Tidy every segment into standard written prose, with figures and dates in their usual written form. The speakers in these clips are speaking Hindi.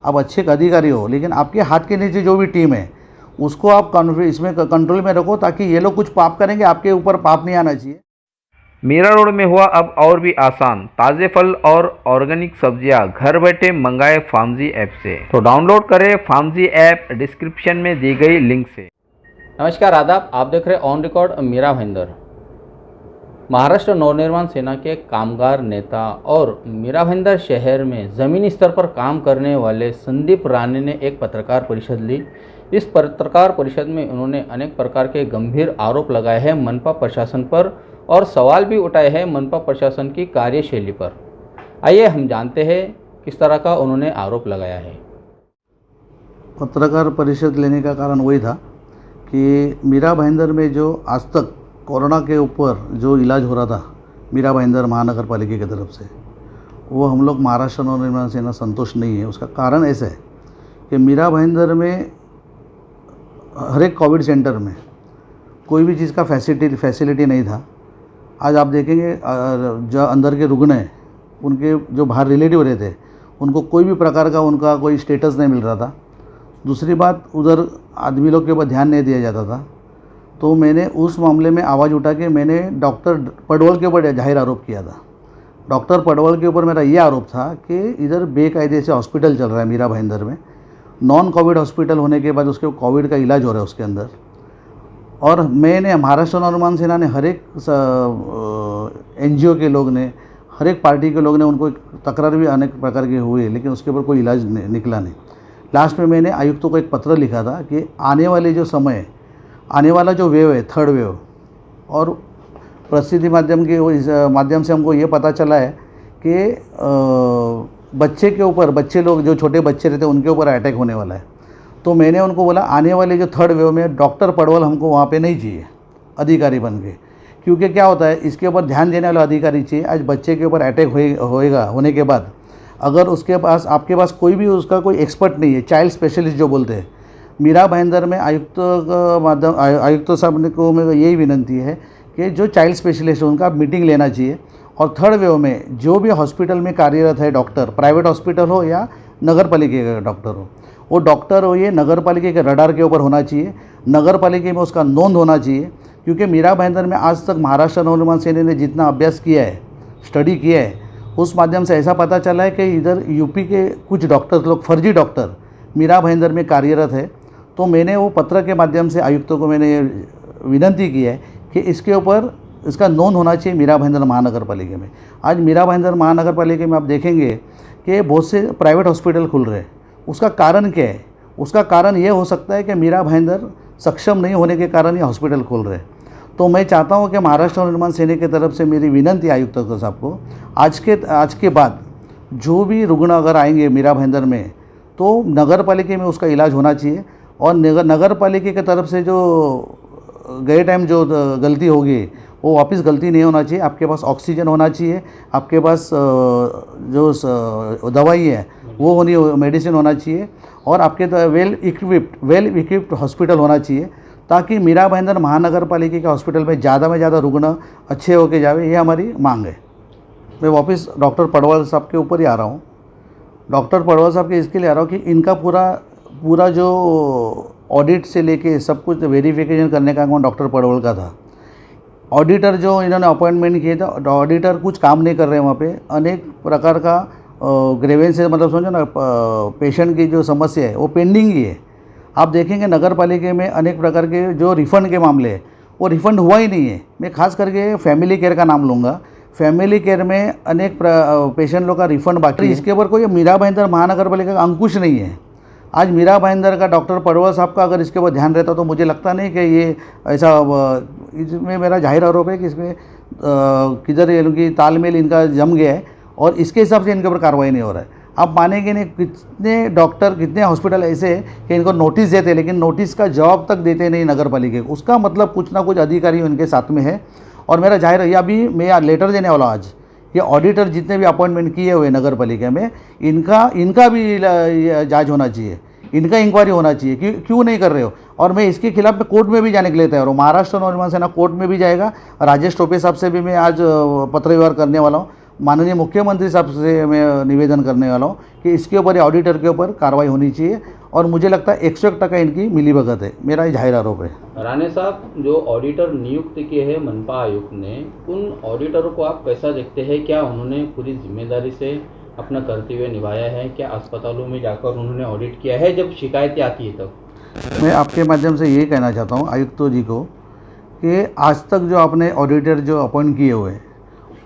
आप अच्छे अधिकारी हो, लेकिन आपके हाथ के नीचे जो भी टीम है उसको आप इसमें कंट्रोल में रखो, ताकि ये लोग कुछ पाप करेंगे, आपके ऊपर पाप नहीं आना चाहिए। मीरा रोड में हुआ अब और भी आसान, ताज़े फल और ऑर्गेनिक सब्जियां घर बैठे मंगाए फार्मजी ऐप से। तो डाउनलोड करें फार्मजी ऐप डिस्क्रिप्शन में दी गई लिंक से। नमस्कार, आदाब। आप देख रहे ऑन रिकॉर्ड मीरा भाईंदर। महाराष्ट्र नवनिर्माण सेना के कामगार नेता और मीरा भाईंदर शहर में ज़मीनी स्तर पर काम करने वाले संदीप राणे ने एक पत्रकार परिषद ली। इस पत्रकार परिषद में उन्होंने अनेक प्रकार के गंभीर आरोप लगाए हैं मनपा प्रशासन पर और सवाल भी उठाए हैं मनपा प्रशासन की कार्यशैली पर। आइए हम जानते हैं किस तरह का उन्होंने आरोप लगाया है। पत्रकार परिषद लेने का कारण वही था कि मीरा भाईंदर में जो आज तक कोरोना के ऊपर जो इलाज हो रहा था मीरा भाईंदर महानगर पालिका की तरफ से, वो हम लोग महाराष्ट्र नवनिर्माण सेना संतुष्ट नहीं है। उसका कारण ऐसा है कि मीरा भाईंदर में हर एक कोविड सेंटर में कोई भी चीज़ का फैसिलिटी नहीं था। आज आप देखेंगे जो अंदर के रुग्ण हैं, उनके जो बाहर रिलेटिव रहते हैं, उनको कोई भी प्रकार का उनका कोई स्टेटस नहीं मिल रहा था। दूसरी बात, उधर आदमी लोग के ऊपर ध्यान नहीं दिया जाता था। तो मैंने उस मामले में आवाज़ उठा के मैंने डॉक्टर पडवल के ऊपर जाहिर आरोप किया था। डॉक्टर पडवल के ऊपर मेरा ये आरोप था कि इधर बेकायदे से हॉस्पिटल चल रहा है मीरा भाईंदर में, नॉन कोविड हॉस्पिटल होने के बाद उसके कोविड का इलाज हो रहा है उसके अंदर। और मैंने महाराष्ट्र नवनिर्माण सेना ने हर एक NGO के लोग ने, हर एक पार्टी के लोग ने, उनको तकरार भी अनेक प्रकार के हुए, लेकिन उसके ऊपर कोई इलाज निकला नहीं। लास्ट में मैंने आयुक्तों को एक पत्र लिखा था कि आने वाले जो समय, आने वाला जो वेव है, थर्ड वेव, और प्रसिद्धि माध्यम के इस माध्यम से हमको ये पता चला है कि बच्चे के ऊपर, बच्चे लोग जो छोटे बच्चे रहते हैं उनके ऊपर अटैक होने वाला है। तो मैंने उनको बोला आने वाले जो थर्ड वेव में डॉक्टर पडवल हमको वहाँ पे नहीं चाहिए अधिकारी बन के, क्योंकि क्या होता है, इसके ऊपर ध्यान देने वाला अधिकारी चाहिए। आज बच्चे के ऊपर अटैक होएगा, होने के बाद अगर उसके पास, आपके पास कोई भी उसका कोई एक्सपर्ट नहीं है, चाइल्ड स्पेशलिस्ट जो बोलते हैं, मीरा भाईंदर में आयुक्त साहब को मेरी यही विनंती है कि जो चाइल्ड स्पेशलिस्ट है उनका मीटिंग लेना चाहिए। और थर्ड वेव में जो भी हॉस्पिटल में कार्यरत है डॉक्टर, प्राइवेट हॉस्पिटल हो या नगर पालिका का डॉक्टर हो, वो डॉक्टर हो ये नगर पालिका के रडार के ऊपर होना चाहिए, नगर पालिका में उसका नोंद होना चाहिए। क्योंकि मीरा भाईंदर में आज तक महाराष्ट्र नवनिर्माण सेना ने जितना अभ्यास किया है, स्टडी किया है, उस माध्यम से ऐसा पता चला है कि इधर यूपी के कुछ डॉक्टर लोग, फर्जी डॉक्टर मीरा भाईंदर में कार्यरत है। तो मैंने वो पत्र के माध्यम से आयुक्तों को मैंने विनंती की है कि इसके ऊपर इसका नोंद होना चाहिए मीरा भाईंदर महानगर पालिका में। आज मीरा भाईंदर महानगर पालिका में आप देखेंगे कि बहुत से प्राइवेट हॉस्पिटल खुल रहे हैं। उसका कारण क्या है? उसका कारण ये हो सकता है कि मीरा भाईंदर सक्षम नहीं होने के कारण ये हॉस्पिटल खोल रहे हैं। तो मैं चाहता हूँ कि महाराष्ट्र नवनिर्माण सेना की तरफ से मेरी विनंती आयुक्त साहब को, आज के बाद जो भी रुग्ण अगर आएंगे मीरा भाईंदर में, तो नगर पालिका में उसका इलाज होना चाहिए। और नगर पालिका की तरफ से जो गए टाइम जो गलती होगी वो वापस गलती नहीं होना चाहिए। आपके पास ऑक्सीजन होना चाहिए, आपके पास जो दवाई है वो होनी, मेडिसिन होना चाहिए, और आपके वेल इक्विप्ड हॉस्पिटल होना चाहिए, ताकि मीरा भाईंदर महानगर पालिका के हॉस्पिटल में ज़्यादा रुग्ण अच्छे होके जावे। ये हमारी मांग है। मैं वापस डॉक्टर पडवल साहब के ऊपर ही आ रहा हूँ। डॉक्टर पडवल साहब के इसके लिए आ रहा हूँ कि इनका पूरा जो ऑडिट से लेके सब कुछ वेरिफिकेशन करने का काम डॉक्टर पडवल का था। ऑडिटर जो इन्होंने अपॉइंटमेंट किए थे, ऑडिटर कुछ काम नहीं कर रहे हैं वहाँ पे। अनेक प्रकार का ग्रेवेंस है, मतलब समझो ना, पेशेंट की जो समस्या है वो पेंडिंग ही है। आप देखेंगे नगर पालिका में अनेक प्रकार के जो रिफ़ंड के मामले हैं वो रिफ़ंड हुआ ही नहीं है। मैं खास करके फैमिली केयर का नाम लूँगा। फैमिली केयर में अनेक पेशेंट लोग का रिफ़ंड बाकी है। इसके ऊपर कोई मीरा भाईंदर महानगर पालिका का अंकुश नहीं है। आज मीरा भाईंदर का, डॉक्टर पडवल साहब का अगर इसके ऊपर ध्यान रहता तो मुझे लगता नहीं कि ये ऐसा, इसमें मेरा जाहिर आरोप है कि इसमें किधर इनकी तालमेल इनका जम गया है और इसके हिसाब से इनके ऊपर कार्रवाई नहीं हो रहा है। आप मानेंगे नहीं, कितने डॉक्टर, कितने हॉस्पिटल ऐसे हैं कि इनको नोटिस देते, लेकिन नोटिस का जवाब तक देते नहीं नगर पालिका को। उसका मतलब कुछ ना कुछ अधिकारी उनके साथ में है। और मेरा जाहिर है, अभी मैं लेटर देने वाला आज, ये ऑडिटर जितने भी अपॉइंटमेंट किए हुए नगर पालिका में, इनका भी जांच होना चाहिए, इनका इंक्वायरी होना चाहिए। क्यों नहीं कर रहे हो? और मैं इसके खिलाफ कोर्ट में भी जाने के लिए तैयार हूँ। महाराष्ट्र नवनिर्माण सेना कोर्ट में भी जाएगा। राजेश टोपे साहब से भी मैं आज पत्र व्यवहार करने वाला हूँ। माननीय मुख्यमंत्री साहब से मैं निवेदन करने वाला हूँ कि इसके ऊपर, ऑडिटर के ऊपर कार्रवाई होनी चाहिए और मुझे लगता है 101% इनकी मिलीभगत है। मेरा ये जाहिर आरोप है। राणे साहब, जो ऑडिटर नियुक्त किए हैं मनपा आयुक्त ने, उन ऑडिटरों को आप कैसा देखते हैं? क्या उन्होंने पूरी जिम्मेदारी से अपना कर्तव्य निभाया है? क्या अस्पतालों में जाकर उन्होंने ऑडिट किया है जब शिकायतें आती है तब? मैं आपके माध्यम से यही कहना चाहता हूँ आयुक्तों जी को कि आज तक जो आपने ऑडिटर जो अपॉइंट किए हुए,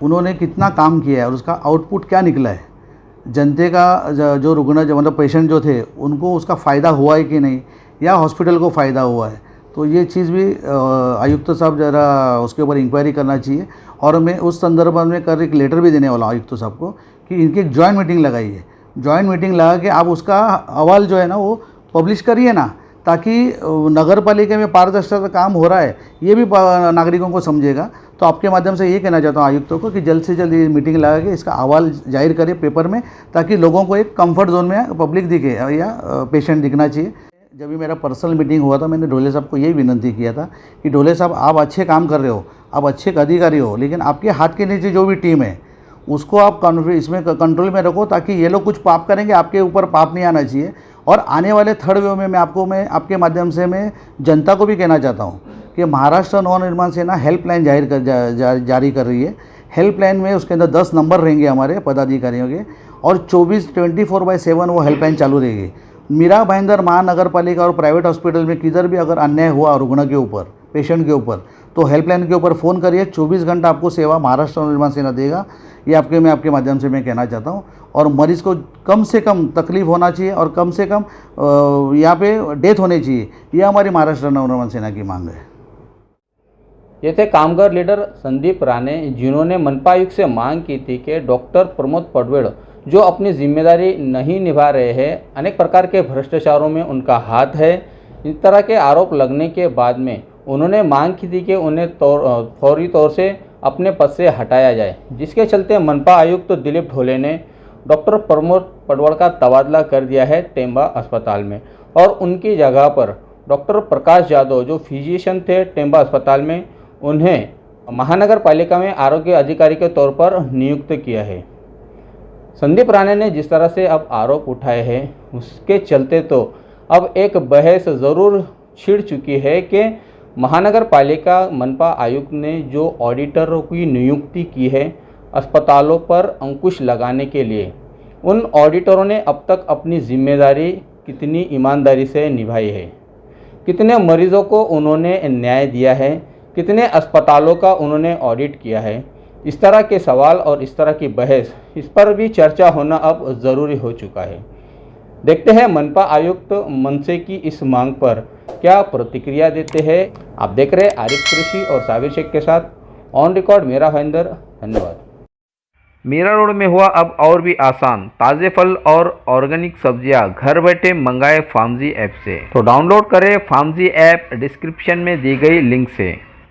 उन्होंने कितना काम किया है और उसका आउटपुट क्या निकला है, जनते का जो रुग्ण जो मतलब पेशेंट जो थे उनको उसका फ़ायदा हुआ है कि नहीं, या हॉस्पिटल को फ़ायदा हुआ है। तो ये चीज़ भी आयुक्त साहब ज़रा उसके ऊपर इंक्वायरी करना चाहिए। और मैं उस संदर्भ में कर एक लेटर भी देने वाला हूँ आयुक्त साहब को कि इनकी एक जॉइंट मीटिंग लगाइए। जॉइंट मीटिंग लगा के आप उसका अहवाल जो है ना वो पब्लिश करिए ना, ताकि नगर पालिका में पारदर्शिता का काम हो रहा है ये भी नागरिकों को समझेगा। तो आपके माध्यम से ये कहना चाहता हूँ आयुक्तों को कि जल्द से जल्द ये मीटिंग लगा के इसका अहवाल जाहिर करें पेपर में, ताकि लोगों को एक कंफर्ट जोन में पब्लिक दिखे या पेशेंट दिखना चाहिए। जब भी मेरा पर्सनल मीटिंग हुआ था, मैंने ढोले साहब को यही विनती किया था कि ढोले साहब, आप अच्छे काम कर रहे हो, आप अच्छे अधिकारी हो, लेकिन आपके हाथ के नीचे जो भी टीम है उसको आप इसमें कंट्रोल में रखो, ताकि ये लोग कुछ पाप करेंगे, आपके ऊपर पाप नहीं आना चाहिए। और आने वाले थर्ड वेव में मैं आपके माध्यम से मैं जनता को भी कहना चाहता हूँ कि महाराष्ट्र नव निर्माण सेना हेल्पलाइन जारी कर रही है। हेल्पलाइन में उसके अंदर 10 नंबर रहेंगे हमारे पदाधिकारियों के, और 24/7 वो हेल्पलाइन चालू रहेगी। मीरा भाईंदर महानगर पालिका और प्राइवेट हॉस्पिटल में किधर भी अगर अन्याय हुआ रुग्ण के ऊपर, पेशेंट के ऊपर, तो हेल्पलाइन के ऊपर फ़ोन करिए। 24 घंटा आपको सेवा महाराष्ट्र निर्माण सेना देगा। ये मैं आपके माध्यम से मैं कहना चाहता हूँ। और मरीज़ को कम से कम तकलीफ होना चाहिए और कम से कम यहाँ पे डेथ होनी चाहिए, यह हमारी महाराष्ट्र नवनिर्माण सेना की मांग है। ये थे कामगार लीडर संदीप राणे, जिन्होंने मनपा आयुक्त से मांग की थी कि डॉक्टर प्रमोद पडवेड़ जो अपनी जिम्मेदारी नहीं निभा रहे हैं, अनेक प्रकार के भ्रष्टाचारों में उनका हाथ है। इस तरह के आरोप लगने के बाद में उन्होंने मांग की थी कि उन्हें फौरी तौर से अपने पद से हटाया जाए, जिसके चलते मनपा आयुक्त दिलीप ढोले ने डॉक्टर प्रमोद पडवड़ का तबादला कर दिया है टेम्बा अस्पताल में, और उनकी जगह पर डॉक्टर प्रकाश यादव जो फिजिशियन थे टेम्बा अस्पताल में, उन्हें महानगर पालिका में आरोग्य अधिकारी के तौर पर नियुक्त किया है। संदीप राणे ने जिस तरह से अब आरोप उठाए हैं, उसके चलते तो अब एक बहस ज़रूर छिड़ चुकी है कि महानगर पालिका मनपा आयुक्त ने जो ऑडिटरों की नियुक्ति की है अस्पतालों पर अंकुश लगाने के लिए, उन ऑडिटरों ने अब तक अपनी जिम्मेदारी कितनी ईमानदारी से निभाई है, कितने मरीजों को उन्होंने न्याय दिया है, कितने अस्पतालों का उन्होंने ऑडिट किया है। इस तरह के सवाल और इस तरह की बहस, इस पर भी चर्चा होना अब ज़रूरी हो चुका है। देखते हैं मनपा आयुक्त मनसे की इस मांग पर क्या प्रतिक्रिया देते हैं। आप देख रहे हैं आरिफ कुरैशी और साबिर शेख के साथ ऑन रिकॉर्ड मीरा भाईंदर। धन्यवाद। मीरा रोड में हुआ अब और भी आसान, ताज़े फल और ऑर्गेनिक सब्जियां घर बैठे मंगाए फार्मजी ऐप से। तो डाउनलोड करें फार्मजी ऐप डिस्क्रिप्शन में दी गई लिंक से।